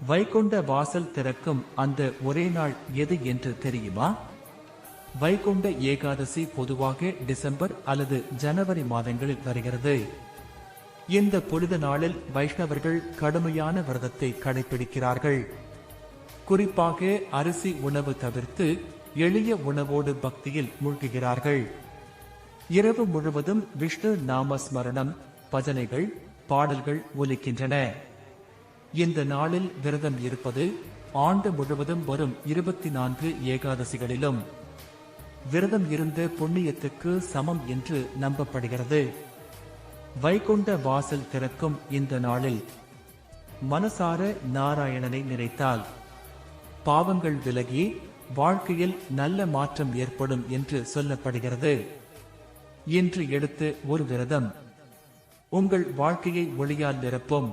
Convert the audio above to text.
வைகுண்ட வாசல் திறக்கும் அந்த ஒரே நாள் எது என்று தெரியுமா? வைகுண்ட ஏகாதசி பொதுவாக டிசம்பர் அல்லது ஜனவரி மாதங்களில் வருகிறது. இந்த புனித நாளில் வைஷ்ணவர்கள் கடுமையான விரதத்தை கடைபிடிக்கிறார்கள். குறிப்பாக அரிசி உணவு தவிர்த்து எளிய உணவோடு பக்தியில் மூழ்குகிறார்கள். இரவு முழுவதும் விஷ்ணு நாமஸ்மரணம், பஜனைகள், பாடல்கள் ஒலிக்கின்றன. இந்த நாளில் விரதம் இருப்பது ஆண்டு முழுவதும் வரும் 24 ஏகாதசிகளிலும் விரதம் இருந்த புண்ணியத்துக்கு சமம் என்று நம்பப்படுகிறது. வைகுண்ட வாசல் திறக்கும் இந்த நாளில் மனசார நாராயணனை நினைத்தால் பாவங்கள் விலகி வாழ்க்கையில் நல்ல மாற்றம் ஏற்படும் என்று சொல்லப்படுகிறது. இன்று எடுத்து ஒரு விரதம் உங்கள் வாழ்க்கையை ஒளியால் நிரப்பும்.